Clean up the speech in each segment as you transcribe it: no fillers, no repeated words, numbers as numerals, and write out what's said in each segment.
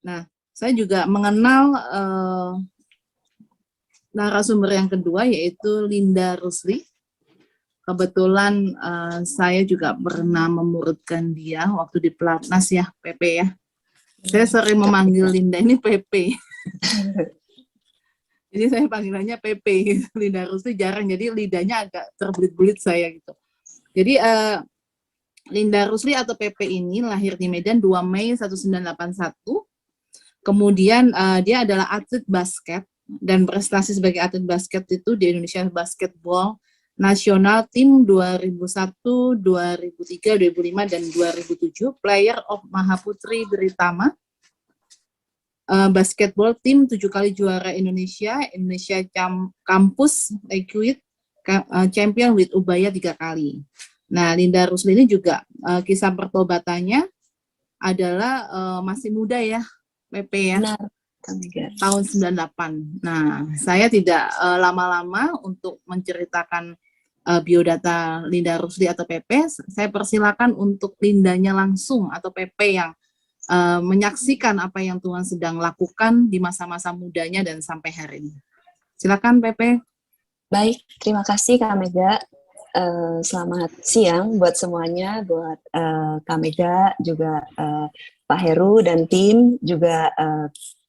Nah, saya juga mengenal narasumber yang kedua, yaitu Linda Rusli. Kebetulan saya juga pernah memuridkan dia waktu di Pelatnas ya, PP ya. Saya sering memanggil Linda ini PP. Jadi saya panggilannya PP, Linda Rusli jarang, jadi lidahnya agak terbelit-belit saya gitu. Jadi Linda Rusli atau PP ini lahir di Medan 2 Mei 1981. Kemudian dia adalah atlet basket dan prestasi sebagai atlet basket itu di Indonesia Basketball Nasional tim 2001, 2003, 2005, dan 2007, Player of Mahaputri Britama, Basketball tim 7 kali juara Indonesia Campus Equid, Champion with Ubaya 3 kali. Nah, Linda Rusli ini juga kisah pertobatannya adalah masih muda ya, PP ya. Benar. Tahun 98. Nah, saya tidak lama-lama untuk menceritakan biodata Linda Rusli atau PP. Saya persilakan untuk Lindanya langsung atau PP yang menyaksikan apa yang Tuhan sedang lakukan di masa-masa mudanya dan sampai hari ini. Silakan PP. Baik, terima kasih Kak Mega. Selamat siang buat semuanya, buat Kak Mega, juga Pak Heru dan tim, juga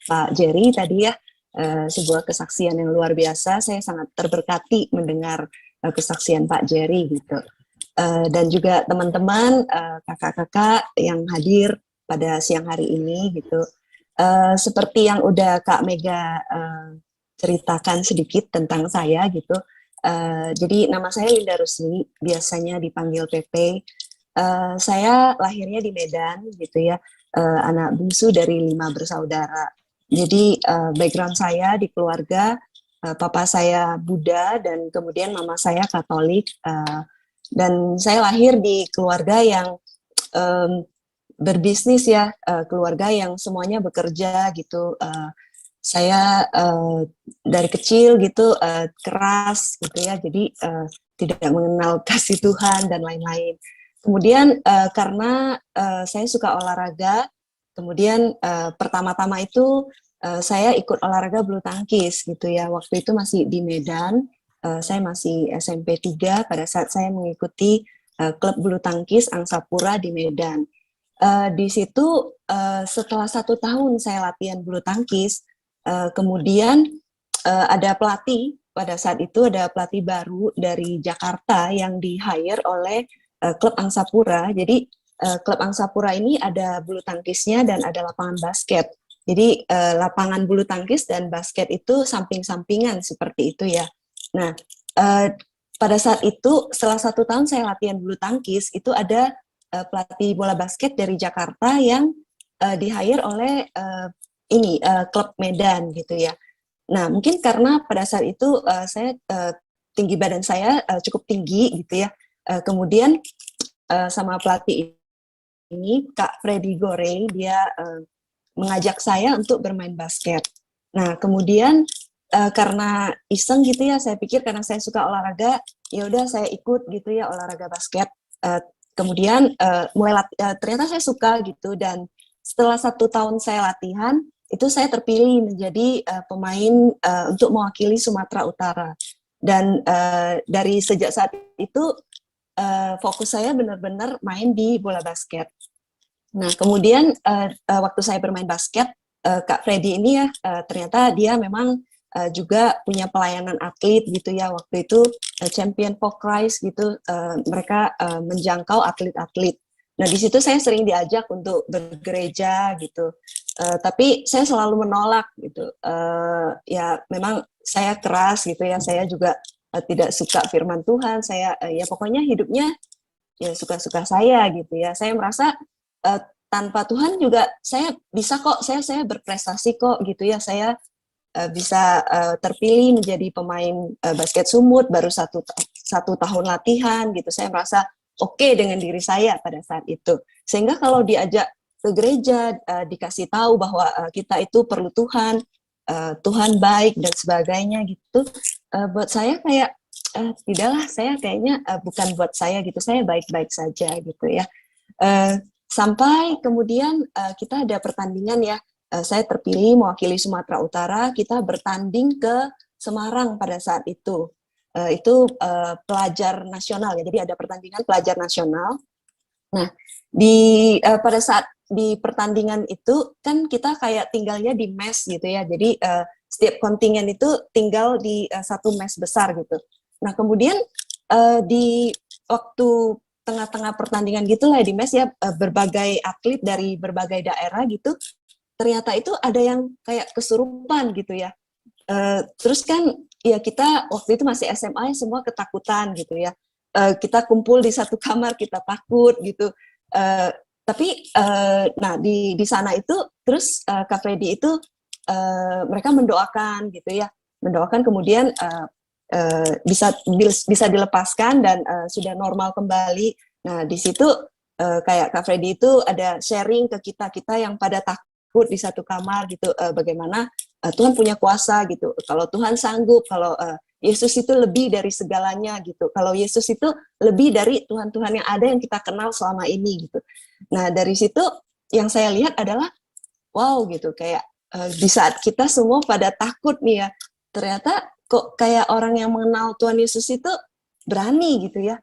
Pak Jerry tadi ya, sebuah kesaksian yang luar biasa. Saya sangat terberkati mendengar kesaksian Pak Jerry gitu. Dan juga teman-teman, kakak-kakak yang hadir pada siang hari ini gitu. Seperti yang udah Kak Mega ceritakan sedikit tentang saya gitu. Jadi nama saya Linda Rusli, biasanya dipanggil PP. Saya lahirnya di Medan gitu ya, anak bungsu dari 5 bersaudara. Jadi background saya di keluarga, papa saya Buddha dan kemudian mama saya Katolik. Dan saya lahir di keluarga yang berbisnis ya, keluarga yang semuanya bekerja gitu. Saya dari kecil gitu keras gitu ya, jadi tidak mengenal kasih Tuhan dan lain-lain. Kemudian karena saya suka olahraga, kemudian pertama-tama itu saya ikut olahraga bulu tangkis gitu ya. Waktu itu masih di Medan, saya masih SMP 3 pada saat saya mengikuti klub bulu tangkis Angsapura di Medan. Di situ setelah 1 tahun saya latihan bulu tangkis, kemudian ada pelatih, pada saat itu ada pelatih baru dari Jakarta yang di-hire oleh klub Angsapura. Jadi klub Angsapura ini ada bulu tangkisnya dan ada lapangan basket. Jadi lapangan bulu tangkis dan basket itu samping-sampingan seperti itu ya. Nah, pada saat itu setelah 1 tahun saya latihan bulu tangkis, itu ada pelatih bola basket dari Jakarta yang di-hire oleh klub Medan gitu ya. Nah, mungkin karena pada saat itu saya tinggi badan saya cukup tinggi gitu ya. Kemudian sama pelatih ini Kak Freddy Gorey, dia mengajak saya untuk bermain basket. Nah, kemudian karena iseng gitu ya, saya pikir karena saya suka olahraga, ya udah saya ikut gitu ya olahraga basket. Kemudian ternyata saya suka gitu, dan setelah 1 tahun saya latihan, itu saya terpilih menjadi pemain untuk mewakili Sumatera Utara. Dan dari sejak saat itu fokus saya benar-benar main di bola basket. Nah, kemudian waktu saya bermain basket, Kak Freddy ini ya ternyata dia memang juga punya pelayanan atlet gitu ya. Waktu itu Champion for Christ gitu, mereka menjangkau atlet-atlet. Nah, di situ saya sering diajak untuk bergereja gitu. Tapi saya selalu menolak gitu. Ya memang saya keras gitu ya. Saya juga tidak suka firman Tuhan. Saya ya pokoknya hidupnya ya suka-suka saya gitu ya. Saya merasa tanpa Tuhan juga saya bisa kok. Saya berprestasi kok gitu ya. Saya bisa terpilih menjadi pemain basket Sumut baru satu tahun latihan gitu. Saya merasa oke dengan diri saya pada saat itu. Sehingga kalau diajak ke gereja, dikasih tahu bahwa kita itu perlu Tuhan, Tuhan baik dan sebagainya gitu, buat saya kayak tidaklah, saya kayaknya bukan buat saya gitu, saya baik-baik saja gitu ya. Sampai kemudian kita ada pertandingan ya, saya terpilih mewakili Sumatera Utara, kita bertanding ke Semarang pada saat itu. Itu pelajar nasional ya, jadi ada pertandingan pelajar nasional. Nah, pada saat di pertandingan itu kan kita kayak tinggalnya di mes gitu ya, jadi setiap kontingen itu tinggal di satu mes besar gitu. Nah, kemudian di waktu tengah-tengah pertandingan gitulah di mes ya, berbagai atlet dari berbagai daerah gitu, ternyata itu ada yang kayak kesurupan gitu ya. Terus kan ya kita waktu itu masih SMA semua ketakutan gitu ya. Kita kumpul di satu kamar, kita takut gitu. Uh, tapi nah di sana itu terus Kak Freddy itu mereka mendoakan gitu ya, mendoakan kemudian bisa dilepaskan dan sudah normal kembali. Nah di situ kayak Kak Freddy itu ada sharing ke kita yang pada takut di satu kamar gitu, bagaimana Tuhan punya kuasa gitu. Kalau Tuhan sanggup, kalau Yesus itu lebih dari segalanya gitu. Kalau Yesus itu lebih dari Tuhan-Tuhan yang ada yang kita kenal selama ini gitu. Nah dari situ yang saya lihat adalah wow gitu, kayak di saat kita semua pada takut nih ya, ternyata kok kayak orang yang mengenal Tuhan Yesus itu berani gitu ya.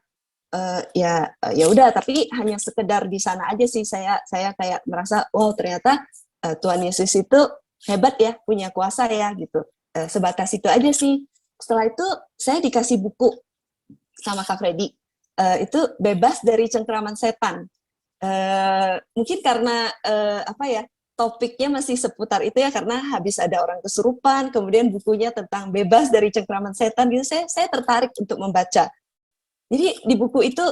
Ya udah, tapi hanya sekedar di sana aja sih saya kayak merasa wow ternyata Tuhan Yesus itu hebat ya, punya kuasa ya gitu. Sebatas itu aja sih. Setelah itu saya dikasih buku sama Kak Freddy, itu bebas dari cengkraman setan. Mungkin karena apa ya, topiknya masih seputar itu ya, karena habis ada orang kesurupan, kemudian bukunya tentang bebas dari cengkraman setan gitu, saya tertarik untuk membaca. Jadi di buku itu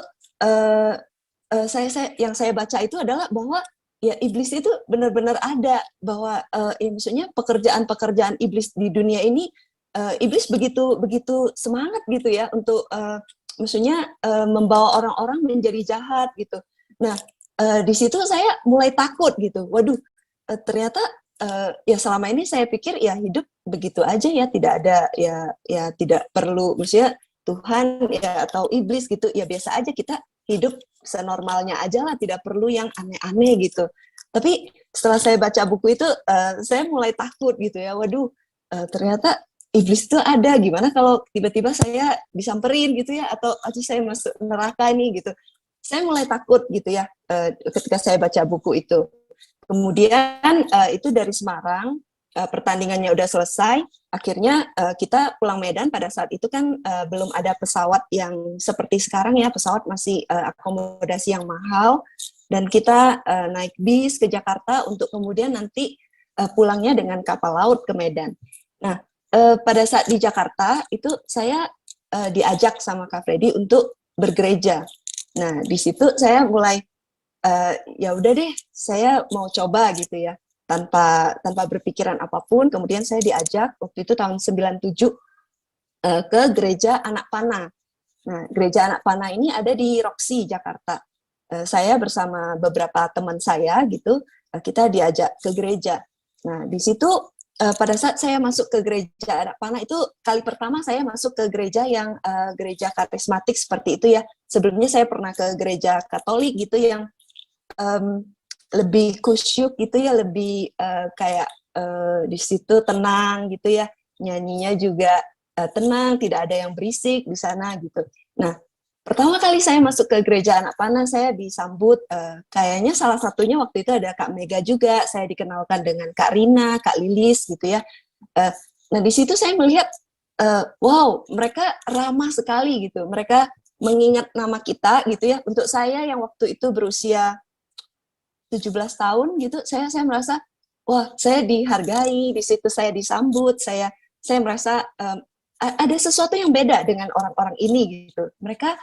yang saya baca itu adalah bahwa ya iblis itu benar-benar ada, bahwa ya maksudnya pekerjaan-pekerjaan iblis di dunia ini, iblis begitu begitu semangat gitu ya untuk maksudnya membawa orang-orang menjadi jahat gitu. Nah di situ saya mulai takut gitu. Waduh, ternyata ya selama ini saya pikir ya hidup begitu aja ya, tidak ada ya tidak perlu maksudnya Tuhan ya atau iblis gitu, ya biasa aja kita hidup senormalnya aja lah, tidak perlu yang aneh-aneh gitu. Tapi setelah saya baca buku itu, saya mulai takut gitu ya. Waduh, ternyata iblis itu ada. Gimana kalau tiba-tiba saya disamperin gitu ya, atau saya masuk neraka nih gitu. Saya mulai takut gitu ya ketika saya baca buku itu. Kemudian itu dari Semarang, pertandingannya udah selesai, akhirnya kita pulang Medan. Pada saat itu kan belum ada pesawat yang seperti sekarang ya, pesawat masih akomodasi yang mahal, dan kita naik bis ke Jakarta untuk kemudian nanti pulangnya dengan kapal laut ke Medan. Nah, pada saat di Jakarta itu saya diajak sama Kak Freddy untuk bergereja. Nah, di situ saya mulai ya udah deh, saya mau coba gitu ya, tanpa berpikiran apapun. Kemudian saya diajak waktu itu tahun 97 ke gereja Anak Panah. Nah, gereja Anak Panah ini ada di Roxy Jakarta. Saya bersama beberapa teman saya gitu, kita diajak ke gereja. Nah, di situ pada saat saya masuk ke gereja Anak Panah itu kali pertama saya masuk ke gereja yang gereja karismatik seperti itu ya. Sebelumnya saya pernah ke gereja Katolik gitu yang lebih kusyuk gitu ya, lebih kayak di situ tenang gitu ya, nyanyinya juga tenang, tidak ada yang berisik di sana gitu. Nah, pertama kali saya masuk ke gereja Anak Panah, saya disambut kayaknya salah satunya waktu itu ada Kak Mega juga, saya dikenalkan dengan Kak Rina, Kak Lilis gitu ya. Nah di situ saya melihat wow, mereka ramah sekali gitu, mereka mengingat nama kita gitu ya. Untuk saya yang waktu itu berusia 17 tahun gitu, saya merasa wah, saya dihargai, di situ saya disambut, saya merasa ada sesuatu yang beda dengan orang-orang ini gitu. Mereka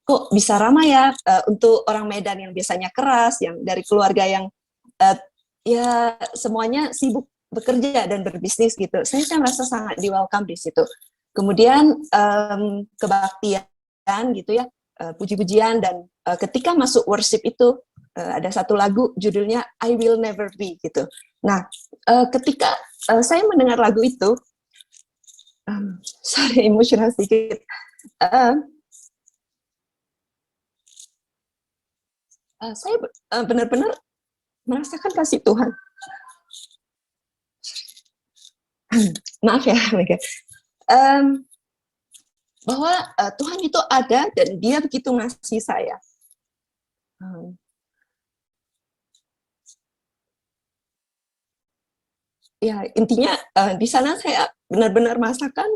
kok bisa ramah ya, untuk orang Medan yang biasanya keras, yang dari keluarga yang ya semuanya sibuk bekerja dan berbisnis gitu. Saya merasa sangat di welcome di situ. Kemudian kebaktian gitu ya, puji-pujian, dan ketika masuk worship itu ada satu lagu judulnya I Will Never Be gitu. Nah, ketika saya mendengar lagu itu, sorry emosional sedikit, saya benar-benar merasakan kasih Tuhan. Maaf ya, Mega. Bahwa Tuhan itu ada dan Dia begitu mengasihi saya. Ya intinya di sana saya benar-benar merasakan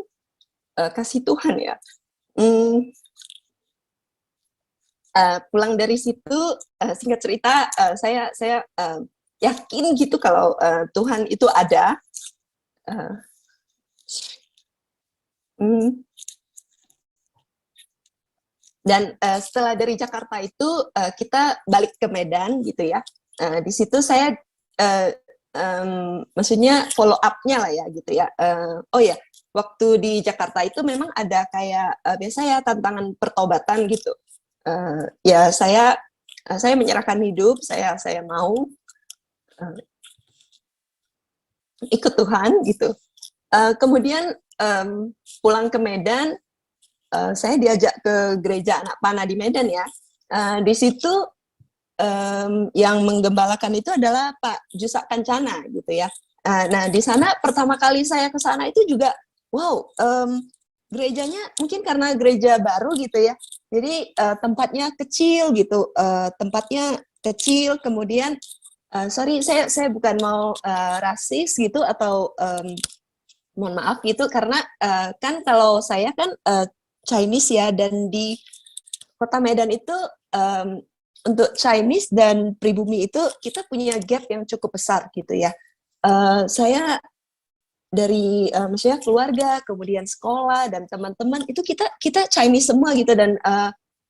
kasih Tuhan ya. Pulang dari situ, singkat cerita, saya yakin gitu kalau Tuhan itu ada. Dan setelah dari Jakarta itu kita balik ke Medan gitu ya. Di situ saya maksudnya follow up-nya lah ya gitu ya. Oh ya, waktu di Jakarta itu memang ada kayak biasa ya tantangan pertobatan gitu. Ya saya menyerahkan hidup, saya mau ikut Tuhan gitu. Kemudian pulang ke Medan, saya diajak ke gereja anak panah di Medan ya. Di situ yang menggembalakan itu adalah Pak Jusak Kancana gitu ya. Nah di sana pertama kali saya ke sana itu juga wow, gerejanya mungkin karena gereja baru gitu ya. Jadi tempatnya kecil gitu, kemudian sorry saya bukan mau rasis gitu atau mohon maaf gitu karena kan kalau saya kan Chinese ya, dan di Kota Medan itu untuk Chinese dan pribumi itu kita punya gap yang cukup besar gitu ya. Saya dari maksudnya keluarga, kemudian sekolah dan teman-teman itu kita Chinese semua gitu, dan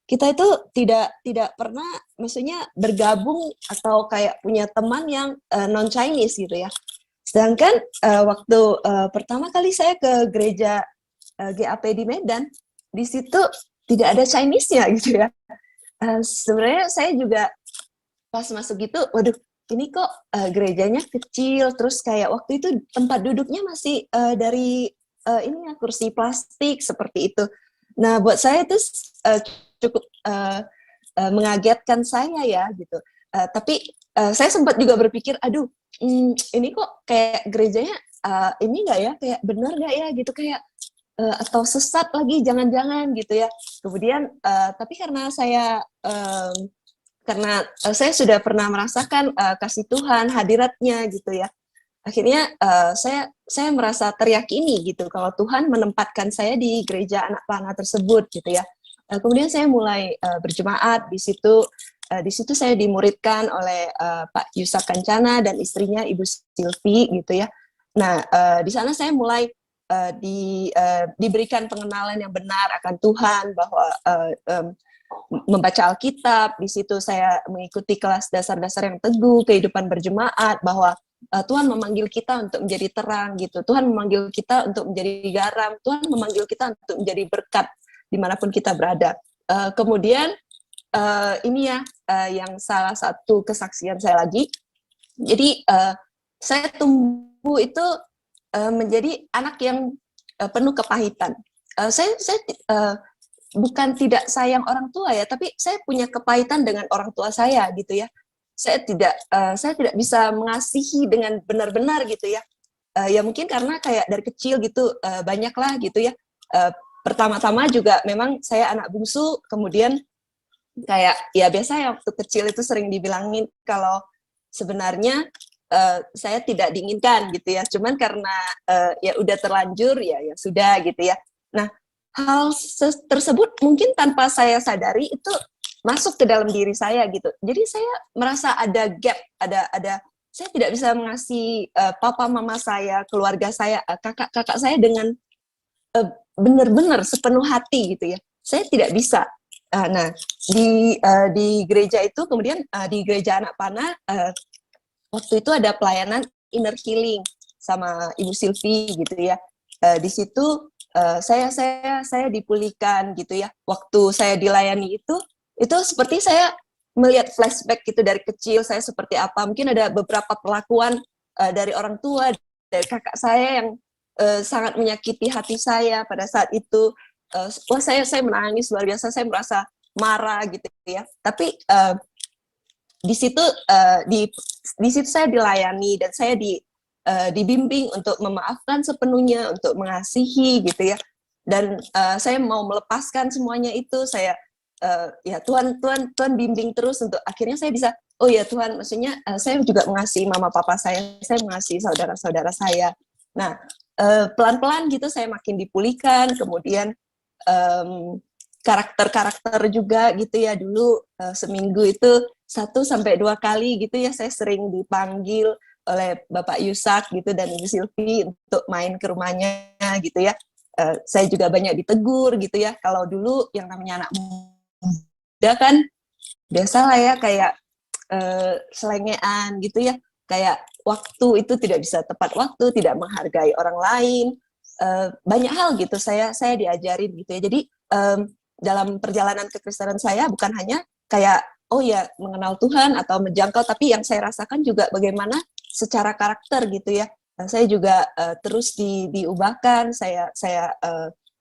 kita itu tidak pernah maksudnya bergabung atau kayak punya teman yang non Chinese gitu ya. Sedangkan waktu pertama kali saya ke gereja GAP di Medan, di situ tidak ada Chinese-nya gitu ya. Sebenarnya saya juga pas masuk gitu, waduh, ini kok gerejanya kecil, terus kayak waktu itu tempat duduknya masih dari ini ya, kursi plastik seperti itu. Nah, buat saya itu cukup mengagetkan saya ya gitu. Tapi saya sempat juga berpikir, aduh, ini kok kayak gerejanya ini nggak ya, kayak benar nggak ya gitu, kayak atau sesat lagi jangan-jangan gitu ya. Kemudian tapi karena saya sudah pernah merasakan kasih Tuhan, hadiratnya gitu ya. Akhirnya saya merasa teryakini gitu kalau Tuhan menempatkan saya di gereja anak panah tersebut gitu ya. Kemudian saya mulai berjemaat di situ. Di situ saya dimuridkan oleh Pak Yusak Kancana dan istrinya Ibu Silvi gitu ya. Nah di sana saya mulai diberikan pengenalan yang benar akan Tuhan, bahwa membaca Alkitab. Di situ saya mengikuti kelas dasar-dasar yang teguh, kehidupan berjemaat, bahwa Tuhan memanggil kita untuk menjadi terang gitu. Tuhan memanggil kita untuk menjadi garam. Tuhan memanggil kita untuk menjadi berkat dimanapun kita berada. Kemudian ini ya yang salah satu kesaksian saya lagi. Jadi saya tumbuh itu menjadi anak yang penuh kepahitan. Saya bukan tidak sayang orang tua ya, tapi saya punya kepahitan dengan orang tua saya gitu ya. Saya tidak bisa mengasihi dengan benar-benar gitu ya. Ya mungkin karena kayak dari kecil gitu banyaklah gitu ya. Pertama-tama juga memang saya anak bungsu, kemudian kayak ya biasa ya waktu kecil itu sering dibilangin kalau sebenarnya saya tidak diinginkan gitu ya, cuman karena ya udah terlanjur ya sudah gitu ya. Nah hal tersebut mungkin tanpa saya sadari itu masuk ke dalam diri saya gitu. Jadi saya merasa ada gap, ada saya tidak bisa mengasihi papa mama saya, keluarga saya, kakak saya dengan benar-benar sepenuh hati gitu ya. Saya tidak bisa. Nah di gereja itu kemudian di gereja anak panah waktu itu ada pelayanan inner healing sama Ibu Silvi gitu ya. Di situ saya dipulihkan gitu ya. Waktu saya dilayani itu seperti saya melihat flashback gitu dari kecil saya seperti apa. Mungkin ada beberapa perlakuan dari orang tua, dari kakak saya yang sangat menyakiti hati saya pada saat itu. Wah saya menangis luar biasa, saya merasa marah gitu ya. Tapi di situ saya dilayani dan saya dibimbing untuk memaafkan sepenuhnya, untuk mengasihi gitu ya. Dan saya mau melepaskan semuanya itu. Saya ya Tuhan bimbing terus untuk akhirnya saya bisa, oh ya Tuhan, maksudnya saya juga mengasihi mama papa saya mengasihi saudara-saudara saya. Nah, pelan-pelan gitu saya makin dipulihkan. Kemudian karakter-karakter juga gitu ya. Dulu seminggu itu 1 sampai 2 kali gitu ya saya sering dipanggil oleh Bapak Yusak gitu dan Ibu Silvi untuk main ke rumahnya gitu ya. Saya juga banyak ditegur gitu ya. Kalau dulu yang namanya anak muda kan biasalah ya kayak selengean gitu ya. Kayak waktu itu tidak bisa tepat waktu, tidak menghargai orang lain. Banyak hal gitu saya diajarin gitu ya. Jadi dalam perjalanan kekristenan saya bukan hanya kayak oh ya mengenal Tuhan atau menjangkau, tapi yang saya rasakan juga bagaimana secara karakter gitu ya. Saya juga terus diubahkan, saya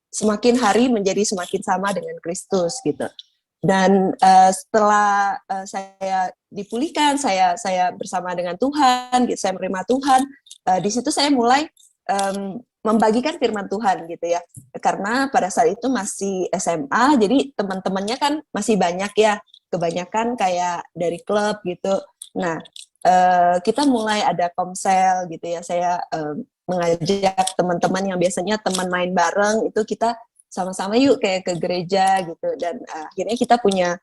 semakin hari menjadi semakin sama dengan Kristus gitu. Dan setelah saya dipulihkan, saya bersama dengan Tuhan, gitu, saya menerima Tuhan. Di situ saya mulai membagikan firman Tuhan gitu ya. Karena pada saat itu masih SMA, jadi teman-temannya kan masih banyak ya. Kebanyakan kayak dari klub gitu. Nah, kita mulai ada komsel gitu ya. Saya mengajak teman-teman yang biasanya teman main bareng itu kita sama-sama yuk kayak ke gereja gitu. Dan akhirnya kita punya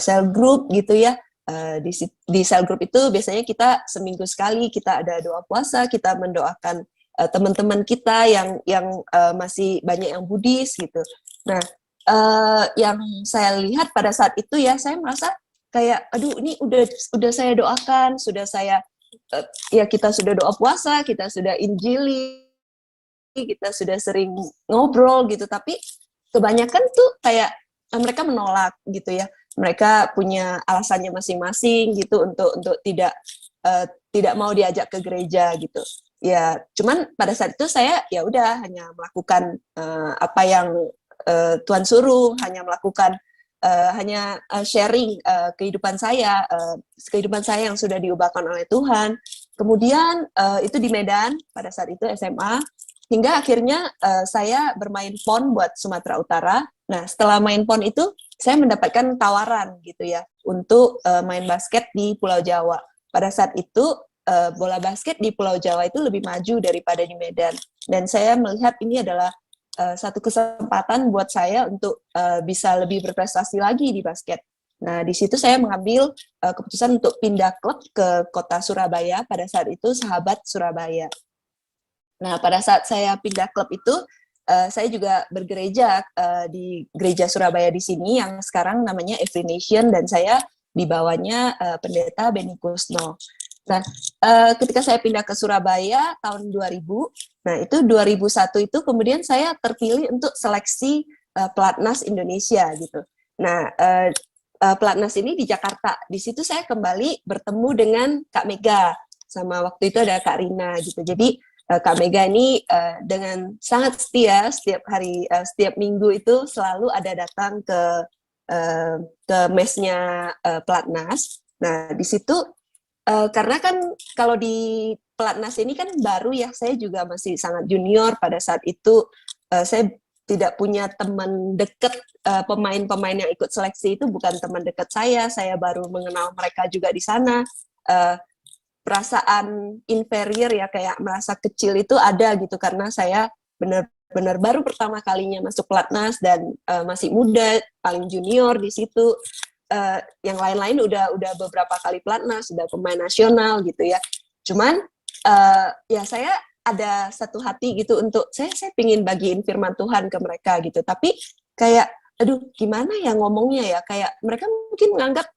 cell group gitu ya. Di cell group itu biasanya kita seminggu sekali kita ada doa puasa, kita mendoakan teman-teman kita yang masih banyak yang Buddhis gitu. Nah, yang saya lihat pada saat itu ya, saya merasa kayak, aduh ini udah saya doakan, sudah saya ya kita sudah doa puasa, kita sudah injili, kita sudah sering ngobrol gitu, tapi kebanyakan tuh kayak mereka menolak gitu ya. Mereka punya alasannya masing-masing gitu untuk tidak mau diajak ke gereja gitu. Ya, cuman pada saat itu saya ya udah hanya melakukan apa yang Tuhan suruh, hanya melakukan sharing kehidupan saya yang sudah diubahkan oleh Tuhan. Kemudian itu di Medan pada saat itu SMA, hingga akhirnya saya bermain PON buat Sumatera Utara. Nah, setelah main PON itu saya mendapatkan tawaran gitu ya untuk main basket di Pulau Jawa. Pada saat itu bola basket di Pulau Jawa itu lebih maju daripada di Medan. Dan saya melihat ini adalah satu kesempatan buat saya untuk bisa lebih berprestasi lagi di basket. Nah, di situ saya mengambil keputusan untuk pindah klub ke kota Surabaya, pada saat itu Sahabat Surabaya. Nah, pada saat saya pindah klub itu, saya juga bergereja di gereja Surabaya di sini, yang sekarang namanya Every Nation, dan saya di bawahnya pendeta Benny Kusno. Nah, ketika saya pindah ke Surabaya tahun 2000, nah itu 2001 itu kemudian saya terpilih untuk seleksi Pelatnas Indonesia gitu. Nah, Pelatnas ini di Jakarta. Di situ saya kembali bertemu dengan Kak Mega, sama waktu itu ada Kak Rina gitu. Jadi Kak Mega ini dengan sangat setia setiap hari, setiap minggu itu selalu ada datang ke mesnya Pelatnas. Nah, di situ karena kan kalau di Pelatnas ini kan baru ya, saya juga masih sangat junior pada saat itu. Saya tidak punya teman dekat, pemain-pemain yang ikut seleksi itu bukan teman dekat saya baru mengenal mereka juga di sana. Perasaan inferior ya, kayak merasa kecil itu ada gitu, karena saya benar-benar baru pertama kalinya masuk Pelatnas dan masih muda, paling junior di situ. Yang lain-lain udah beberapa kali Pelatnas, sudah pemain nasional gitu ya. Cuman ya saya ada satu hati gitu untuk saya pingin bagiin firman Tuhan ke mereka gitu. Tapi kayak aduh gimana ya ngomongnya ya, kayak mereka mungkin menganggap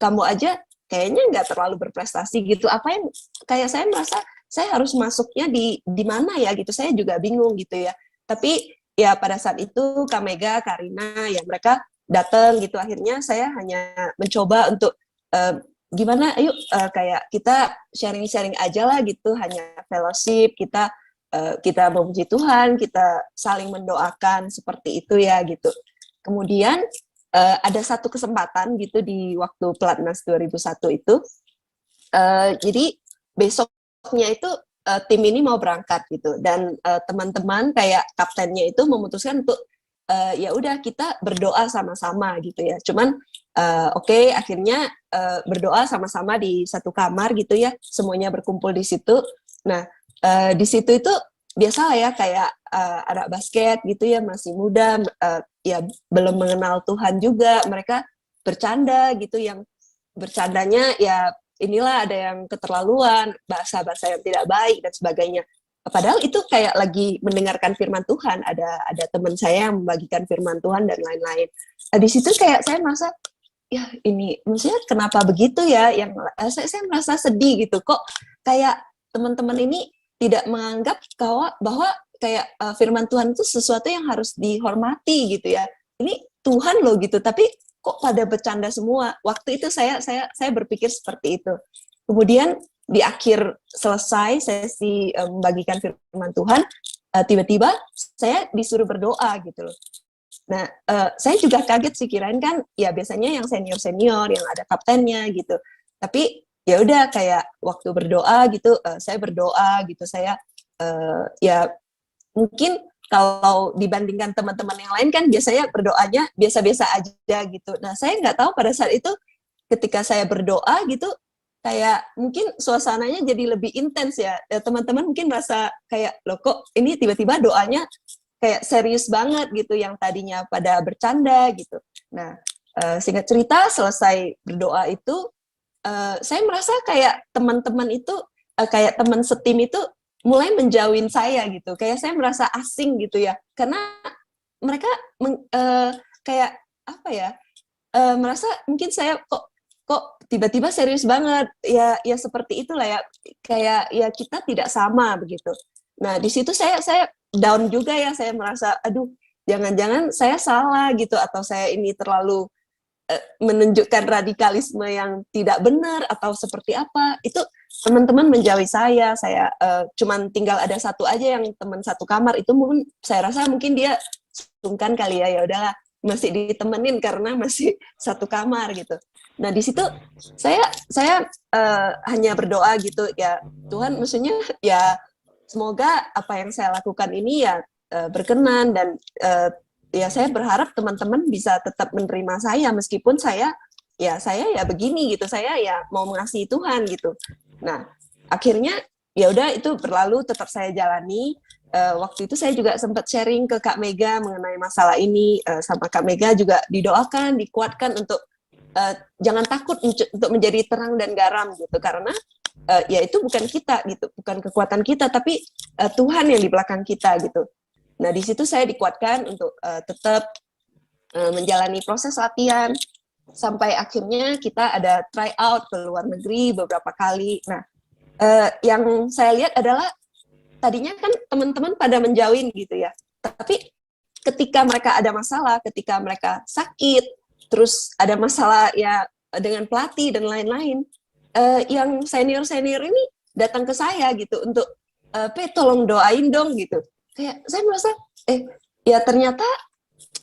kamu aja kayaknya nggak terlalu berprestasi gitu. Apa yang kayak saya merasa saya harus masuknya di mana ya gitu. Saya juga bingung gitu ya. Tapi ya pada saat itu Kak Mega, Kak Rina, ya mereka datang gitu. Akhirnya saya hanya mencoba untuk gimana, ayo kayak kita sharing aja lah gitu, hanya fellowship, kita memuji Tuhan, kita saling mendoakan seperti itu ya gitu. Kemudian ada satu kesempatan gitu di waktu Pelatnas 2001 itu, jadi besoknya itu tim ini mau berangkat gitu, dan teman-teman kayak kaptennya itu memutuskan untuk ya udah kita berdoa sama-sama gitu ya. Cuman oke, akhirnya berdoa sama-sama di satu kamar gitu ya, semuanya berkumpul di situ. Nah, di situ itu biasa lah ya, kayak anak basket gitu ya, masih muda, ya belum mengenal Tuhan juga, mereka bercanda gitu, yang bercandanya ya inilah ada yang keterlaluan, bahasa-bahasa yang tidak baik dan sebagainya. Padahal itu kayak lagi mendengarkan firman Tuhan, ada teman saya yang membagikan firman Tuhan dan lain-lain. Di situ kayak saya merasa, ya ini maksudnya kenapa begitu ya, yang saya merasa sedih gitu, kok kayak teman-teman ini tidak menganggap bahwa kayak firman Tuhan itu sesuatu yang harus dihormati gitu ya. Ini Tuhan loh gitu, tapi kok pada bercanda semua. Waktu itu saya berpikir seperti itu. Kemudian di akhir selesai sesi membagikan firman Tuhan, tiba-tiba saya disuruh berdoa gitu loh. Nah, saya juga kaget sih, kirain kan ya biasanya yang senior-senior, yang ada kaptennya gitu. Tapi ya udah kayak waktu berdoa gitu, saya berdoa gitu, saya ya mungkin kalau dibandingkan teman-teman yang lain kan biasanya berdoanya biasa-biasa aja gitu. Nah, saya nggak tahu pada saat itu ketika saya berdoa gitu, kayak mungkin suasananya jadi lebih intens ya. Teman-teman mungkin merasa kayak, loh kok ini tiba-tiba doanya kayak serius banget gitu, yang tadinya pada bercanda gitu. Nah, singkat cerita selesai berdoa itu, saya merasa kayak teman-teman itu, kayak teman setim itu mulai menjauhin saya gitu, kayak saya merasa asing gitu ya, karena mereka kayak apa ya, merasa mungkin saya kok tiba-tiba serius banget ya, ya seperti itulah ya, kayak ya kita tidak sama begitu. Nah di situ saya down juga ya, saya merasa aduh jangan-jangan saya salah gitu, atau saya ini terlalu menunjukkan radikalisme yang tidak benar atau seperti apa. Itu teman-teman menjauhi saya cuman tinggal ada satu aja yang teman satu kamar, itu mungkin saya rasa mungkin dia sungkan kali ya udahlah masih ditemenin karena masih satu kamar gitu. Nah di situ saya hanya berdoa gitu ya, Tuhan maksudnya ya semoga apa yang saya lakukan ini ya berkenan, dan ya saya berharap teman-teman bisa tetap menerima saya meskipun saya ya begini gitu, saya ya mau mengasihi Tuhan gitu. Nah akhirnya ya udah itu berlalu, tetap saya jalani. Waktu itu saya juga sempat sharing ke Kak Mega mengenai masalah ini, sama Kak Mega juga didoakan, dikuatkan untuk jangan takut untuk menjadi terang dan garam gitu, karena ya itu bukan kita gitu, bukan kekuatan kita, tapi Tuhan yang di belakang kita gitu. Nah di situ saya dikuatkan untuk tetap menjalani proses latihan sampai akhirnya kita ada try out ke luar negeri beberapa kali. Nah yang saya lihat adalah tadinya kan teman-teman pada menjauhin gitu ya, tapi ketika mereka ada masalah, ketika mereka sakit, terus ada masalah ya dengan pelatih dan lain-lain, yang senior-senior ini datang ke saya gitu untuk tolong doain dong gitu. Kayak saya merasa ya ternyata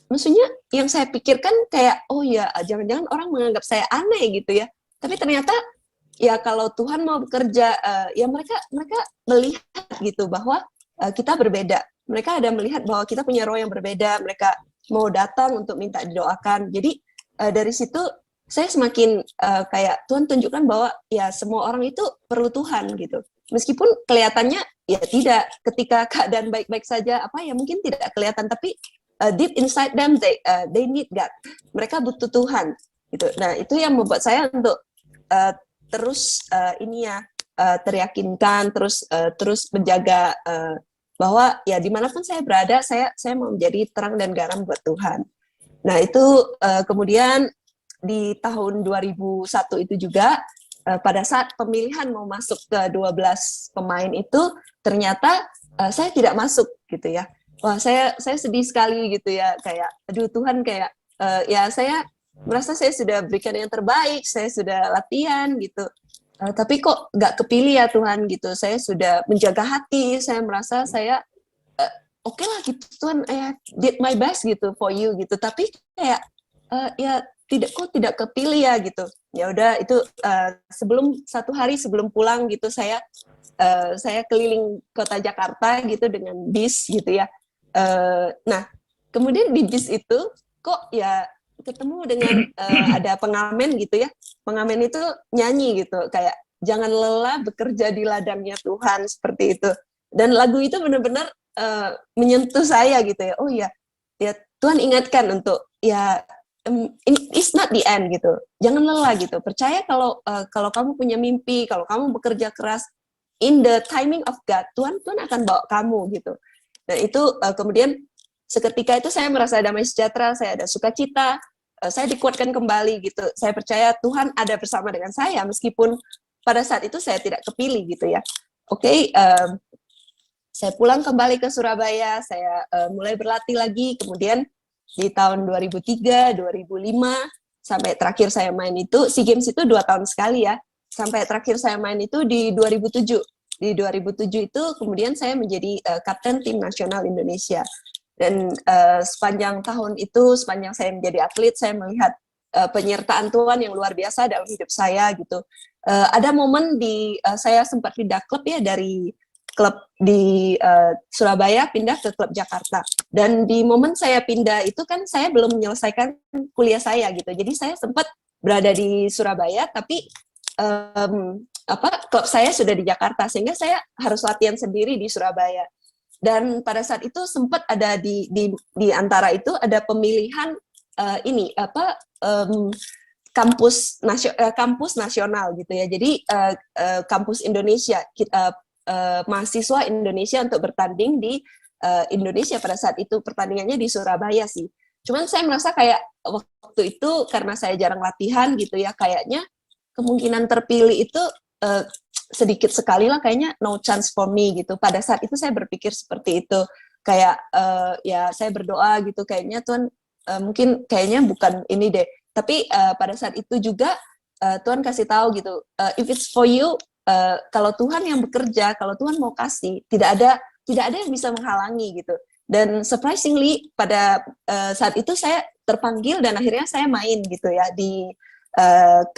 maksudnya yang saya pikirkan kayak oh ya jangan-jangan orang menganggap saya aneh gitu ya, tapi ternyata ya kalau Tuhan mau bekerja, ya mereka melihat gitu bahwa kita berbeda, mereka ada melihat bahwa kita punya roh yang berbeda, mereka mau datang untuk minta didoakan. Jadi dari situ saya semakin kayak Tuhan tunjukkan bahwa ya semua orang itu perlu Tuhan gitu, meskipun kelihatannya ya tidak, ketika keadaan baik-baik saja apa ya mungkin tidak kelihatan, tapi deep inside them they need God, mereka butuh Tuhan gitu. Nah itu yang membuat saya untuk terus ini ya teryakinkan, terus menjaga bahwa ya dimanapun saya berada, saya mau menjadi terang dan garam buat Tuhan. Nah itu kemudian di tahun 2001 itu juga pada saat pemilihan mau masuk ke 12 pemain itu ternyata saya tidak masuk gitu ya. Wah saya sedih sekali gitu ya, kayak aduh Tuhan, kayak ya saya merasa saya sudah berikan yang terbaik, saya sudah latihan gitu, tapi kok nggak kepilih ya Tuhan gitu. Saya sudah menjaga hati, saya merasa saya oke lah gitu Tuhan, did my best gitu for you gitu, tapi kayak ya tidak kepilih ya gitu. Ya udah itu satu hari sebelum pulang gitu saya keliling kota Jakarta gitu dengan bis gitu ya. Nah, kemudian di bis itu kok ya ketemu dengan ada pengamen gitu ya. Pengamen itu nyanyi gitu kayak jangan lelah bekerja di ladangnya Tuhan seperti itu. Dan lagu itu benar-benar menyentuh saya gitu ya. Oh ya, ya Tuhan ingatkan untuk ya it's not the end gitu. Jangan lelah gitu. Percaya kalau kamu punya mimpi, kalau kamu bekerja keras, in the timing of God, Tuhan akan bawa kamu gitu. Dan itu kemudian seketika itu saya merasa damai sejahtera, saya ada sukacita, saya dikuatkan kembali gitu. Saya percaya Tuhan ada bersama dengan saya meskipun pada saat itu saya tidak kepilih gitu ya. Oke, saya pulang kembali ke Surabaya, saya mulai berlatih lagi, kemudian di tahun 2003, 2005, sampai terakhir saya main itu, SEA Games itu 2 tahun sekali ya, sampai terakhir saya main itu di 2007. Di 2007 itu kemudian saya menjadi kapten tim nasional Indonesia. Dan sepanjang tahun itu, sepanjang saya menjadi atlet, saya melihat penyertaan Tuhan yang luar biasa dalam hidup saya gitu. Ada momen saya sempat pindah klub ya, dari klub di Surabaya pindah ke klub Jakarta. Dan di momen saya pindah itu kan saya belum menyelesaikan kuliah saya gitu. Jadi saya sempat berada di Surabaya, tapi klub saya sudah di Jakarta, sehingga saya harus latihan sendiri di Surabaya. Dan pada saat itu sempat ada di antara itu ada pemilihan kampus nasional gitu ya. Jadi kampus Indonesia, mahasiswa Indonesia untuk bertanding di Indonesia. Pada saat itu pertandingannya di Surabaya sih. Cuman saya merasa kayak waktu itu karena saya jarang latihan gitu ya, kayaknya kemungkinan terpilih itu sedikit sekali lah, kayaknya no chance for me gitu. Pada saat itu saya berpikir seperti itu, kayak ya saya berdoa gitu, kayaknya Tuhan mungkin kayaknya bukan ini deh. Tapi pada saat itu juga Tuhan kasih tahu gitu, if it's for you, kalau Tuhan yang bekerja, kalau Tuhan mau kasih, tidak ada yang bisa menghalangi gitu. Dan surprisingly pada saat itu saya terpanggil dan akhirnya saya main gitu ya di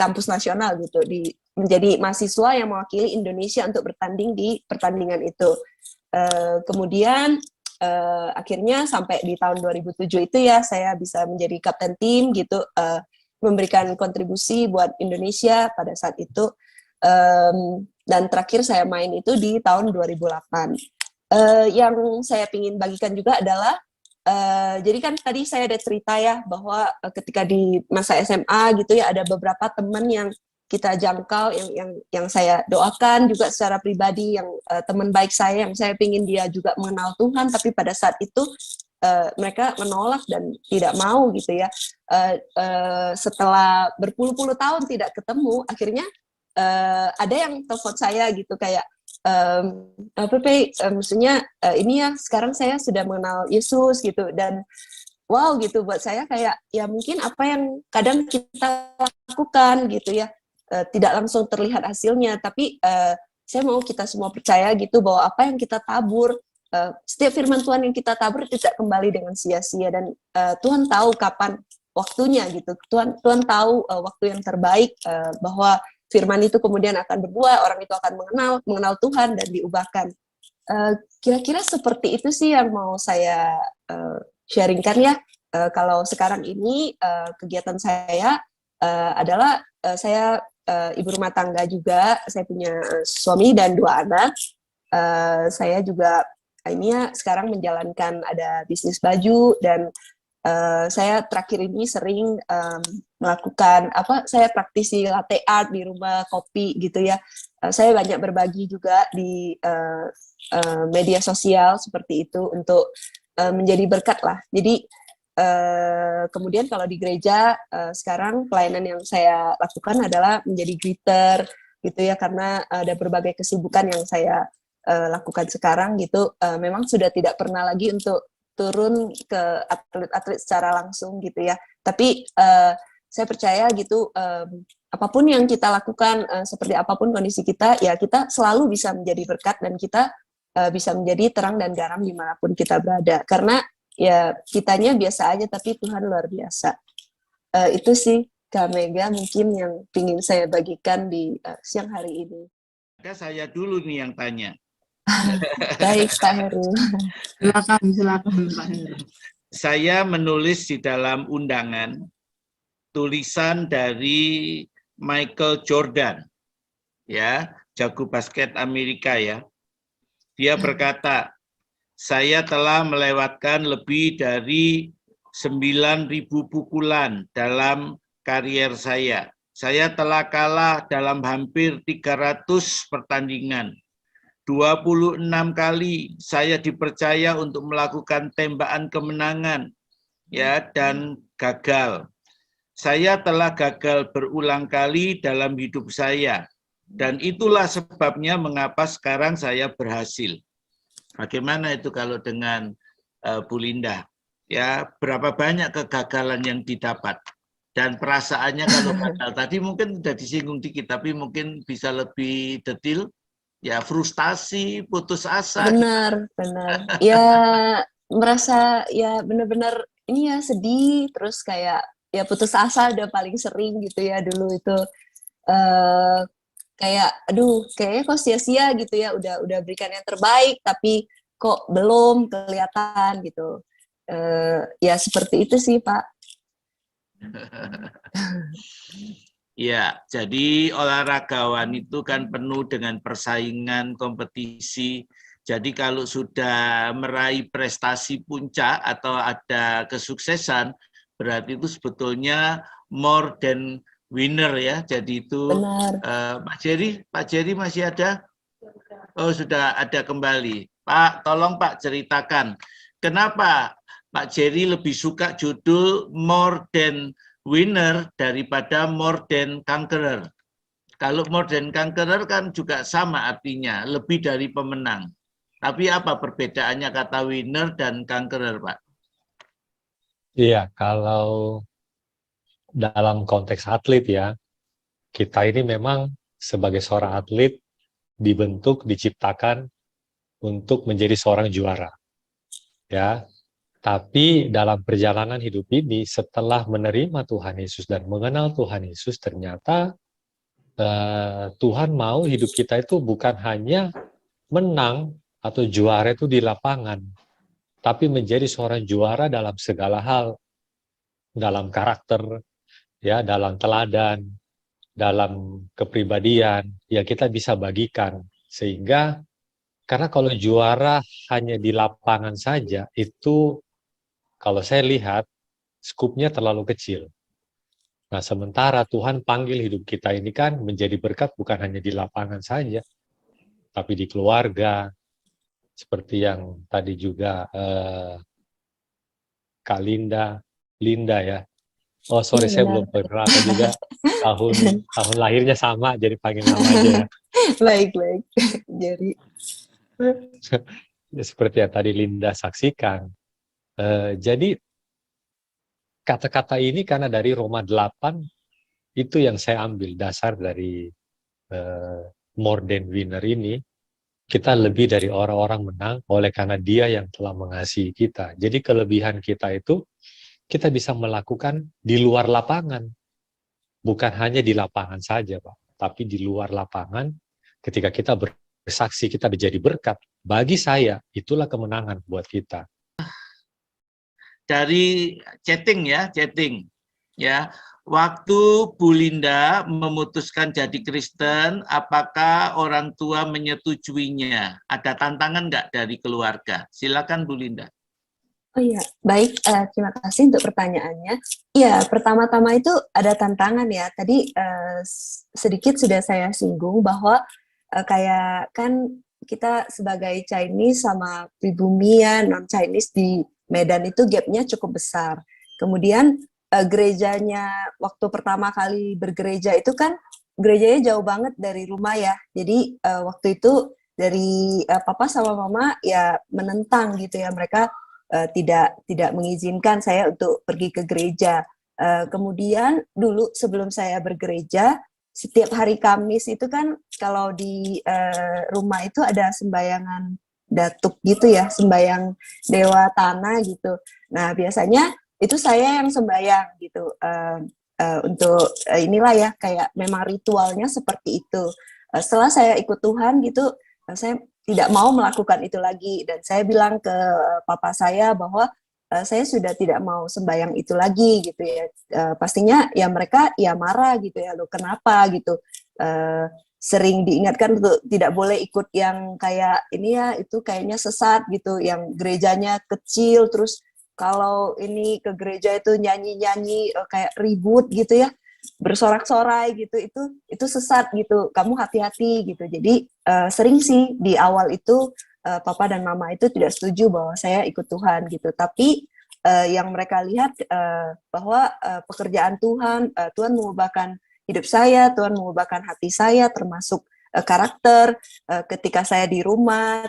kampus nasional gitu, menjadi mahasiswa yang mewakili Indonesia untuk bertanding di pertandingan itu. Kemudian akhirnya sampai di tahun 2007 itu ya saya bisa menjadi kapten tim gitu, memberikan kontribusi buat Indonesia pada saat itu. Dan terakhir saya main itu di tahun 2008. Yang saya ingin bagikan juga adalah jadi kan tadi saya ada cerita ya bahwa ketika di masa SMA gitu ya, ada beberapa teman yang kita jangkau, yang saya doakan juga secara pribadi, yang teman baik saya, yang saya ingin dia juga mengenal Tuhan, tapi pada saat itu mereka menolak dan tidak mau gitu ya. Setelah berpuluh-puluh tahun tidak ketemu, akhirnya ada yang telepon saya gitu kayak, Pepe, maksudnya ini ya sekarang saya sudah mengenal Yesus gitu, dan wow gitu buat saya kayak ya mungkin apa yang kadang kita lakukan gitu ya tidak langsung terlihat hasilnya, tapi saya mau kita semua percaya gitu bahwa apa yang kita tabur, setiap firman Tuhan yang kita tabur tidak kembali dengan sia-sia, dan Tuhan tahu kapan waktunya gitu. Tuhan tahu waktu yang terbaik, bahwa firman itu kemudian akan berbuah, orang itu akan mengenal Tuhan dan diubahkan. Kira-kira seperti itu sih yang mau saya sharingkan ya. Kalau sekarang ini kegiatan saya adalah saya ibu rumah tangga juga. Saya punya suami dan 2 anak. Saya juga ini ya sekarang menjalankan ada bisnis baju, dan saya terakhir ini sering melakukan saya praktisi latte art di rumah, kopi gitu ya. Saya banyak berbagi juga di media sosial seperti itu untuk menjadi berkat lah. Jadi kemudian kalau di gereja sekarang pelayanan yang saya lakukan adalah menjadi greeter gitu ya, karena ada berbagai kesibukan yang saya lakukan sekarang gitu. Memang sudah tidak pernah lagi untuk turun ke atlet-atlet secara langsung gitu ya. Tapi saya percaya gitu, apapun yang kita lakukan, seperti apapun kondisi kita, ya kita selalu bisa menjadi berkat, dan kita bisa menjadi terang dan garam dimanapun kita berada. Karena ya kitanya biasa aja, tapi Tuhan luar biasa. itu sih Kak Mega mungkin yang ingin saya bagikan di siang hari ini. Saya dulu nih yang tanya. Baik Pak Heru. Silakan Pak Heru. Saya menulis di dalam undangan tulisan dari Michael Jordan, ya, jago basket Amerika ya. Dia berkata, saya telah melewatkan lebih dari 9.000 pukulan dalam karier saya. Saya telah kalah dalam hampir 300 pertandingan. 26 kali saya dipercaya untuk melakukan tembakan kemenangan, ya, dan gagal. Saya telah gagal berulang kali dalam hidup saya, dan itulah sebabnya mengapa sekarang saya berhasil. Bagaimana itu kalau dengan Bu Linda? Ya, berapa banyak kegagalan yang didapat? Dan perasaannya kalau gagal tadi mungkin sudah disinggung dikit, tapi mungkin bisa lebih detail. Ya, frustasi, putus asa. Benar. Ya, merasa ya benar-benar ini ya sedih, terus kayak ya putus asa udah paling sering gitu ya dulu itu. Kayak aduh, kayaknya kok sia-sia gitu ya, udah berikan yang terbaik, tapi kok belum kelihatan gitu. Ya seperti itu sih Pak. Ya, jadi olahragawan itu kan penuh dengan persaingan, kompetisi. Jadi kalau sudah meraih prestasi puncak atau ada kesuksesan, berarti itu sebetulnya more than winner ya. Jadi itu Pak Jerry masih ada? Oh, sudah ada kembali. Pak, tolong Pak ceritakan, kenapa Pak Jerry lebih suka judul more than winner daripada more than conqueror. Kalau more than conqueror kan juga sama artinya, lebih dari pemenang. Tapi apa perbedaannya kata winner dan conqueror, Pak? Iya, kalau dalam konteks atlet ya, kita ini memang sebagai seorang atlet dibentuk, diciptakan untuk menjadi seorang juara. Ya, tapi dalam perjalanan hidup ini, setelah menerima Tuhan Yesus dan mengenal Tuhan Yesus, ternyata Tuhan mau hidup kita itu bukan hanya menang atau juara itu di lapangan, tapi menjadi seorang juara dalam segala hal, dalam karakter, ya, dalam teladan, dalam kepribadian, ya kita bisa bagikan. Sehingga, karena kalau juara hanya di lapangan saja, itu kalau saya lihat, skupnya terlalu kecil. Nah, sementara Tuhan panggil hidup kita ini kan menjadi berkat bukan hanya di lapangan saja, tapi di keluarga, seperti yang tadi juga Kak Linda ya. Oh sorry, saya belum perkenalkan juga tahun lahirnya sama, jadi panggil nama aja ya. Baik. Jadi seperti yang tadi Linda saksikan. Jadi kata-kata ini karena dari Roma 8 itu yang saya ambil dasar dari more than winner ini. Kita lebih dari orang-orang menang oleh karena Dia yang telah mengasihi kita. Jadi kelebihan kita itu kita bisa melakukan di luar lapangan. Bukan hanya di lapangan saja, Pak, tapi di luar lapangan ketika kita bersaksi, kita menjadi berkat. Bagi saya, itulah kemenangan buat kita. Dari chatting. Waktu Bu Linda memutuskan jadi Kristen, apakah orang tua menyetujuinya? Ada tantangan nggak dari keluarga? Silakan Bu Linda. Oh iya, baik. Terima kasih untuk pertanyaannya. Iya, pertama-tama itu ada tantangan ya. Tadi sedikit sudah saya singgung bahwa kayak kan kita sebagai Chinese sama pribumi ya, non-Chinese di Medan itu gapnya cukup besar. Kemudian gerejanya waktu pertama kali bergereja itu kan gerejanya jauh banget dari rumah ya. Jadi waktu itu dari papa sama mama ya menentang gitu ya, mereka tidak mengizinkan saya untuk pergi ke gereja. Kemudian dulu sebelum saya bergereja, setiap hari Kamis itu kan kalau di rumah itu ada sembayangan datuk gitu ya, sembayang dewa tanah gitu. Nah biasanya itu saya yang sembahyang gitu. Untuk inilah ya, kayak memang ritualnya seperti itu. Setelah saya ikut Tuhan gitu, saya tidak mau melakukan itu lagi, dan saya bilang ke papa saya bahwa saya sudah tidak mau sembahyang itu lagi gitu ya. Pastinya ya mereka ya marah gitu ya, lo kenapa gitu. Sering diingatkan untuk tidak boleh ikut yang kayak ini ya, itu kayaknya sesat gitu, yang gerejanya kecil, terus kalau ini ke gereja itu nyanyi-nyanyi kayak ribut gitu ya, bersorak-sorai gitu, itu sesat gitu, kamu hati-hati gitu. Jadi sering sih di awal itu papa dan mama itu tidak setuju bahwa saya ikut Tuhan gitu, tapi yang mereka lihat bahwa pekerjaan Tuhan, Tuhan mengubahkan hidup saya, Tuhan mengubahkan hati saya, termasuk karakter ketika saya di rumah,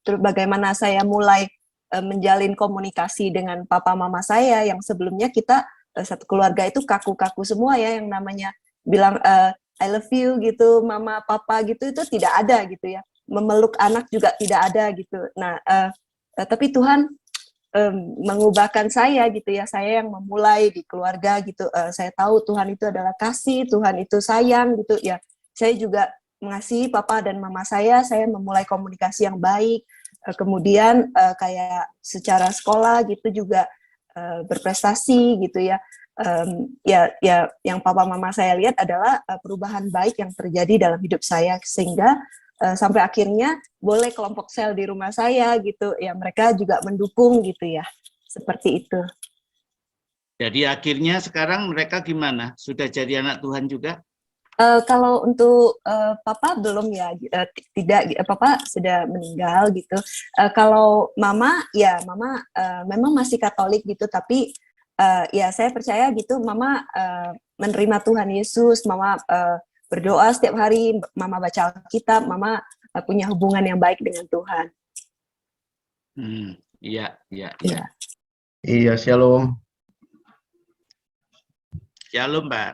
terus bagaimana saya mulai menjalin komunikasi dengan papa mama saya yang sebelumnya kita satu keluarga itu kaku-kaku semua ya, yang namanya bilang I love you gitu, mama papa gitu, itu tidak ada gitu ya, memeluk anak juga tidak ada gitu. Nah tapi Tuhan mengubahkan saya gitu ya, saya yang memulai di keluarga gitu. Saya tahu Tuhan itu adalah kasih, Tuhan itu sayang gitu ya. Saya juga mengasihi papa dan mama saya memulai komunikasi yang baik. Kemudian kayak secara sekolah gitu juga berprestasi gitu ya. Ya yang papa mama saya lihat adalah perubahan baik yang terjadi dalam hidup saya, sehingga sampai akhirnya boleh kelompok sel di rumah saya gitu ya, mereka juga mendukung gitu ya, seperti itu. Jadi akhirnya sekarang mereka gimana? Sudah jadi anak Tuhan juga? Kalau untuk papa belum ya, tidak, papa sudah meninggal gitu. Kalau mama ya, mama memang masih Katolik gitu, tapi ya saya percaya gitu, mama menerima Tuhan Yesus, mama berdoa setiap hari, mama baca Alkitab, mama punya hubungan yang baik dengan Tuhan. Iya. Iya, shalom. Shalom, Mbak.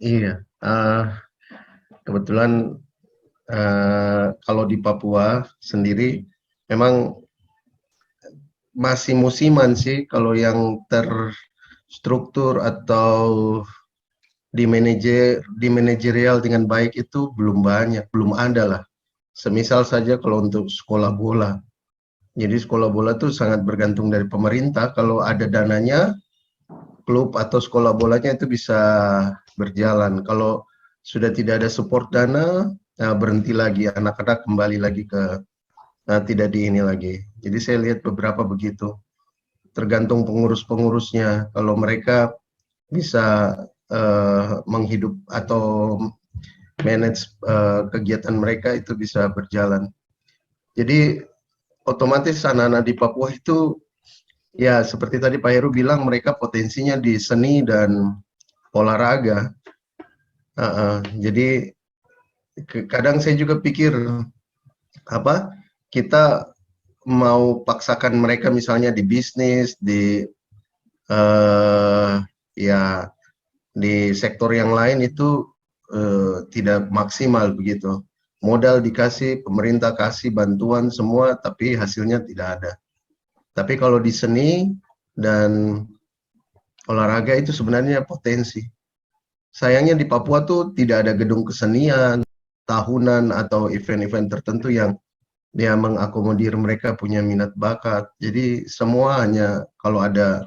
Iya, kebetulan kalau di Papua sendiri memang masih musiman sih, kalau yang terstruktur atau di manajerial dengan baik itu belum banyak, belum ada lah. Semisal saja kalau untuk sekolah bola. Jadi sekolah bola tuh sangat bergantung dari pemerintah. Kalau ada dananya, klub atau sekolah bolanya itu bisa berjalan. Kalau sudah tidak ada support dana, berhenti lagi, anak-anak kembali lagi ke tidak di ini lagi. Jadi saya lihat beberapa begitu. Tergantung pengurus-pengurusnya. Kalau mereka bisa menghidup atau manage kegiatan mereka, itu bisa berjalan. Jadi otomatis anak-anak di Papua itu ya seperti tadi Pak Heru bilang, mereka potensinya di seni dan olahraga. Jadi kadang saya juga pikir kita mau paksakan mereka misalnya di bisnis, di di sektor yang lain itu tidak maksimal begitu. Modal dikasih, pemerintah kasih bantuan semua, tapi hasilnya tidak ada. Tapi kalau di seni dan olahraga itu sebenarnya potensi. Sayangnya di Papua tuh tidak ada gedung kesenian tahunan atau event-event tertentu yang dia mengakomodir mereka punya minat bakat. Jadi semua hanya kalau ada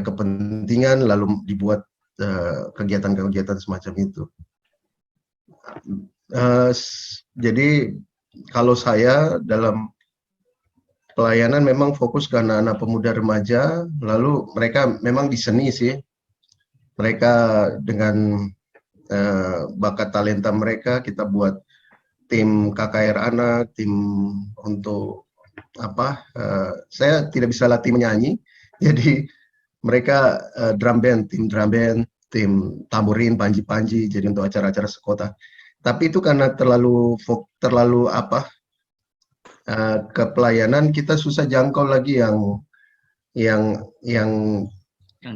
kepentingan lalu dibuat kegiatan-kegiatan semacam itu. Jadi kalau saya dalam pelayanan memang fokus ke anak-anak pemuda remaja, lalu mereka memang di seni sih. Mereka dengan bakat talenta mereka, kita buat tim KKR anak, tim untuk saya tidak bisa latih menyanyi, jadi mereka tim drum band, tim tamborin, panji-panji, jadi untuk acara-acara sekota. Tapi itu karena terlalu ke pelayanan, kita susah jangkau lagi yang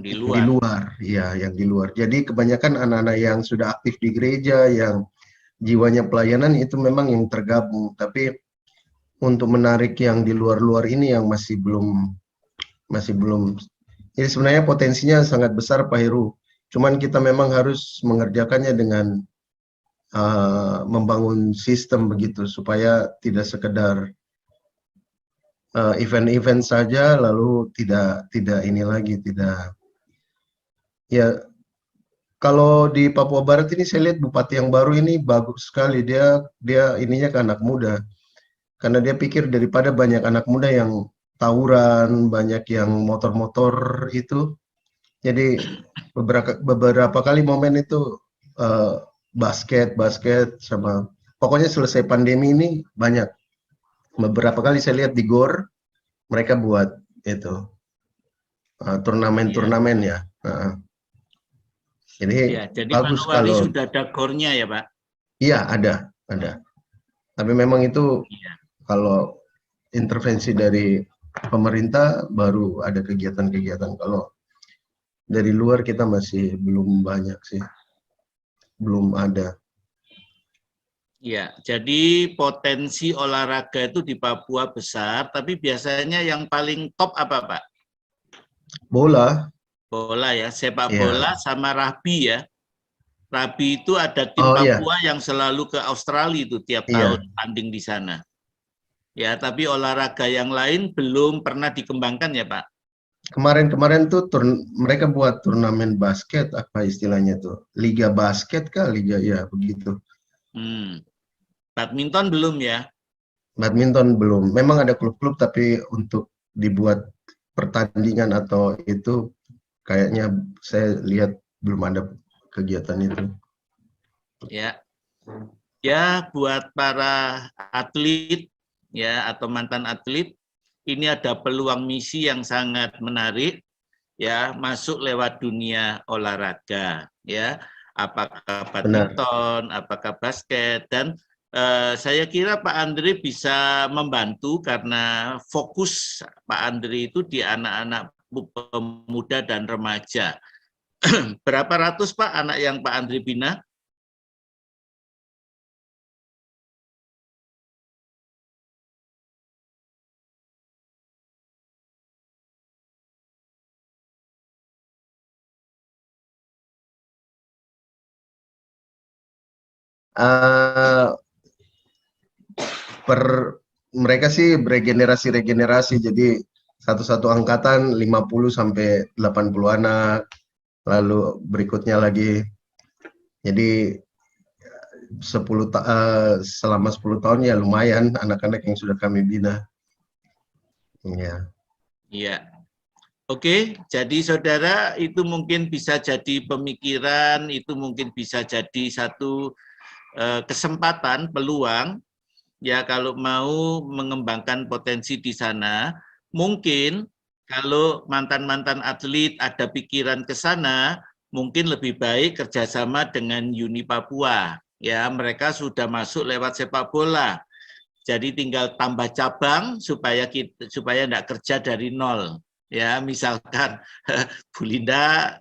di luar. Ya, yang di luar. Jadi kebanyakan anak-anak yang sudah aktif di gereja, yang jiwanya pelayanan itu memang yang tergabung. Tapi untuk menarik yang di luar-luar ini yang masih belum Jadi sebenarnya potensinya sangat besar Pak Heru. Cuman kita memang harus mengerjakannya dengan membangun sistem begitu supaya tidak sekedar event-event saja lalu tidak ini lagi tidak ya. Kalau di Papua Barat ini saya lihat bupati yang baru ini bagus sekali, dia ininya ke anak muda karena dia pikir daripada banyak anak muda yang tawuran, banyak yang motor-motor itu, jadi beberapa kali momen itu basket sama pokoknya selesai pandemi ini banyak. Beberapa kali saya lihat di GOR mereka buat itu turnamen-turnamen ya. Jadi Ya, jadi bagus Manowari kalau sudah ada gornya ya Pak? iya ada. Tapi memang itu Iya. kalau intervensi dari pemerintah baru ada kegiatan-kegiatan. Kalau dari luar kita masih belum banyak sih, belum ada. Ya, jadi potensi olahraga itu di Papua besar, tapi biasanya yang paling top apa Pak? Bola, Bola ya, sepak ya. bola sama rugby ya. Rugby itu ada tim Oh iya, Papua yang selalu ke Australia itu tiap iya. tahun tanding di sana. Ya, tapi olahraga yang lain belum pernah dikembangkan ya Pak. Kemarin tuh mereka buat turnamen basket apa istilahnya tuh, liga basket kah, liga ya begitu. Badminton belum ya? Badminton belum. Memang ada klub-klub tapi untuk dibuat pertandingan atau itu kayaknya saya lihat belum ada kegiatan itu. Ya. Ya, buat para atlet ya atau mantan atlet, ini ada peluang misi yang sangat menarik ya, masuk lewat dunia olahraga ya. Apakah badminton, apakah basket, dan saya kira Pak Andri bisa membantu karena fokus Pak Andri itu di anak-anak pemuda dan remaja. Berapa ratus Pak anak yang Pak Andri bina? Mereka sih regenerasi, jadi satu angkatan 50 sampai 80 anak, lalu berikutnya lagi. Jadi selama 10 tahun ya lumayan anak-anak yang sudah kami bina. Ya. Iya. Oke, jadi saudara itu mungkin bisa jadi pemikiran, itu mungkin bisa jadi satu kesempatan, peluang, ya kalau mau mengembangkan potensi di sana, mungkin kalau mantan-mantan atlet ada pikiran ke sana, mungkin lebih baik kerjasama dengan Uni Papua. Ya, mereka sudah masuk lewat sepak bola. Jadi tinggal tambah cabang supaya enggak kerja dari nol. Ya, misalkan Bu Linda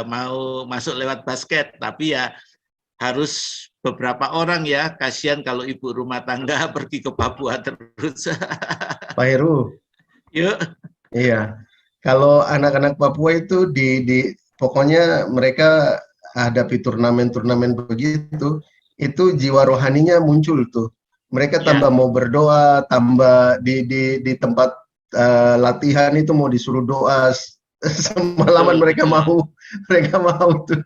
mau masuk lewat basket, tapi ya harus beberapa orang ya, kasihan kalau ibu rumah tangga pergi ke Papua terus. Pak Heru. Yuk. Iya. Kalau anak-anak Papua itu pokoknya mereka hadapi turnamen-turnamen begitu, itu jiwa rohaninya muncul tuh. Mereka tambah mau berdoa, tambah di tempat latihan itu mau disuruh doa semalaman, mereka mau tuh.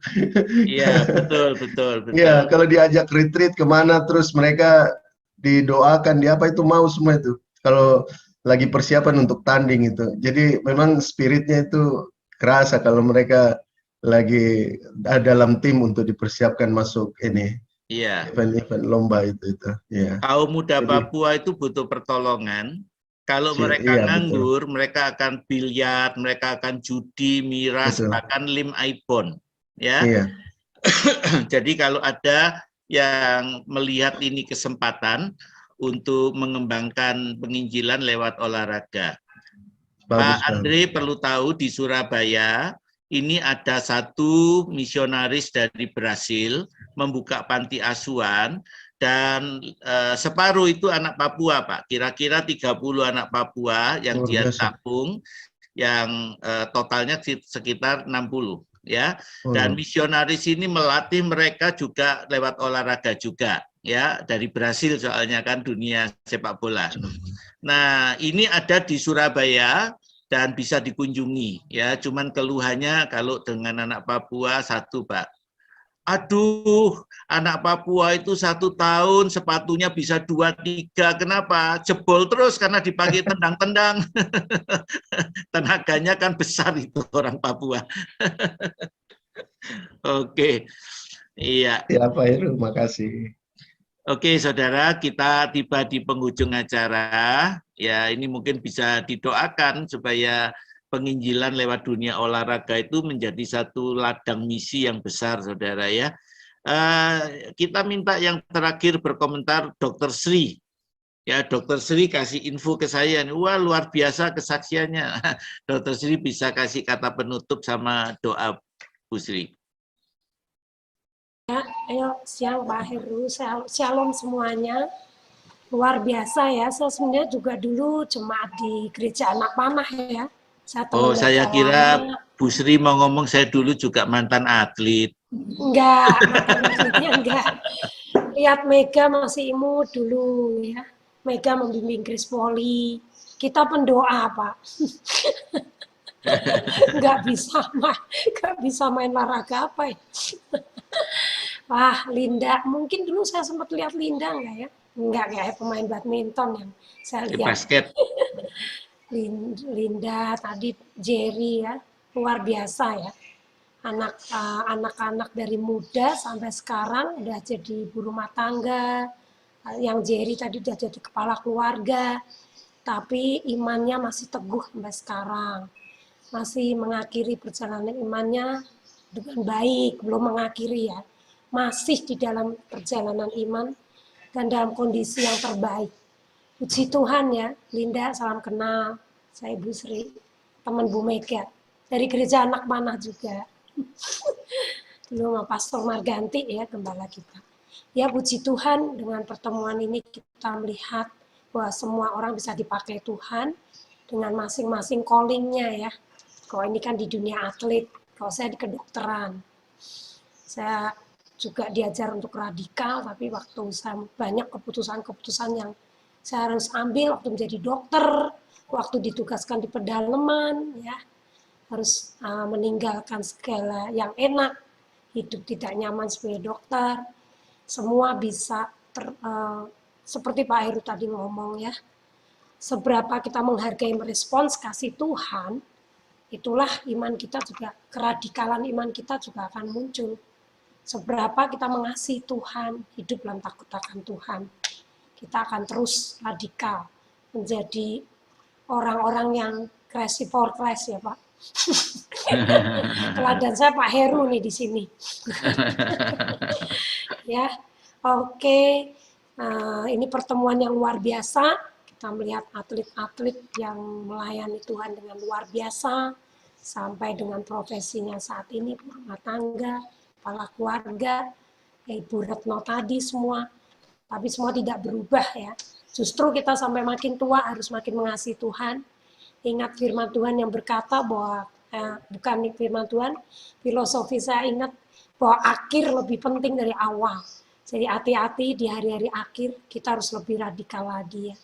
Iya, betul. Iya, kalau diajak retreat kemana terus mereka didoakan, apa itu mau semua itu. Kalau lagi persiapan untuk tanding itu. Jadi memang spiritnya itu kerasa kalau mereka lagi dalam tim untuk dipersiapkan masuk ini. Iya. Event-event lomba itu. Iya. Kaum muda Papua itu butuh pertolongan. Kalau mereka nganggur, mereka akan biliar, mereka akan judi, miras, bahkan lim aibon. Ya. Iya. Jadi kalau ada yang melihat ini kesempatan untuk mengembangkan penginjilan lewat olahraga. Pak Andri perlu tahu di Surabaya ini ada satu misionaris dari Brasil membuka panti asuhan dan separuh itu anak Papua, Pak. Kira-kira 30 anak Papua yang dia tampung. yang totalnya sekitar 60 ya. Dan misionaris ini melatih mereka juga lewat olahraga juga ya, dari Brasil soalnya kan dunia sepak bola. Nah, ini ada di Surabaya dan bisa dikunjungi ya. Cuman keluhannya kalau dengan anak Papua satu, Pak. Aduh, anak Papua itu 1 tahun sepatunya bisa 2, 3. Kenapa? Jebol terus karena dipakai tendang-tendang. Tenaganya kan besar itu orang Papua. Oke, iya. Ya Pak Heru, makasih. Oke, saudara, kita tiba di penghujung acara. Ya, ini mungkin bisa didoakan supaya penginjilan lewat dunia olahraga itu menjadi satu ladang misi yang besar, saudara ya. Kita minta yang terakhir berkomentar Dr. Sri. Ya, Dr. Sri kasih info ke saya. Wah, luar biasa kesaksiannya. Dr. Sri bisa kasih kata penutup sama doa Bu Sri. Ayo, siang Pak Heru, shalom semuanya. Luar biasa ya, saya sebenarnya juga dulu jemaat di Gereja Anak Panah ya. Saya kira Bu Sri mau ngomong saya dulu juga mantan atlet. Enggak, mantan atletnya enggak. Lihat Mega masih imut dulu ya. Mega membimbing Grace Poli. Kita pendoa, Pak. Enggak bisa main olahraga apa ya. Wah, Linda, mungkin dulu saya sempat lihat Linda enggak ya? Enggak kayak pemain badminton yang saya lihat. Basket. Linda, tadi Jerry ya, luar biasa ya. Anak-anak dari muda sampai sekarang udah jadi ibu rumah tangga. Yang Jerry tadi udah jadi kepala keluarga. Tapi imannya masih teguh sampai sekarang. Masih mengakhiri perjalanan imannya dengan baik, belum mengakhiri ya. Masih di dalam perjalanan iman dan dalam kondisi yang terbaik. Puji Tuhan ya, Linda, salam kenal. Saya Bu Sri, teman Bu Mega. Dari Gereja Anak Panah juga. Dulu sama Pastor Marganti ya, gembala kita. Ya puji Tuhan, dengan pertemuan ini kita melihat bahwa semua orang bisa dipakai Tuhan dengan masing-masing calling-nya ya. Kalau ini kan di dunia atlet, kalau saya di kedokteran. Saya juga diajar untuk radikal, tapi waktu saya banyak keputusan-keputusan yang saya harus ambil waktu menjadi dokter, waktu ditugaskan di pedalaman, ya harus meninggalkan segala yang enak, hidup tidak nyaman sebagai dokter, semua bisa seperti Pak Heru tadi ngomong ya, seberapa kita menghargai merespons kasih Tuhan, itulah iman kita juga, keradikalan iman kita juga akan muncul. Seberapa kita mengasihi Tuhan, hidup dalam takut akan Tuhan, kita akan terus radikal, menjadi orang-orang yang crazy for Christ ya Pak. Teladan saya Pak Heru nih di sini. Ya, oke. Ini pertemuan yang luar biasa. Kita melihat atlet-atlet yang melayani Tuhan dengan luar biasa, sampai dengan profesinya saat ini, rumah tangga, kepala keluarga, Ibu Retno tadi semua, tapi semua tidak berubah ya. Justru kita sampai makin tua harus makin mengasihi Tuhan. Ingat firman Tuhan yang berkata bahwa, bukan firman Tuhan, filosofi saya ingat bahwa akhir lebih penting dari awal. Jadi hati-hati di hari-hari akhir kita harus lebih radikal lagi ya.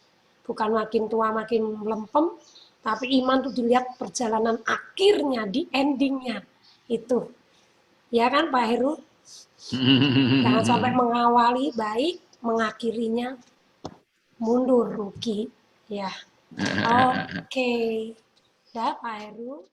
Bukan makin tua makin melempem, tapi iman itu dilihat perjalanan akhirnya, di endingnya itu. Ya kan Pak Heru? Jangan sampai mengawali baik, mengakhirinya mundur rugi. Ya, oke. Dah Pak Heru.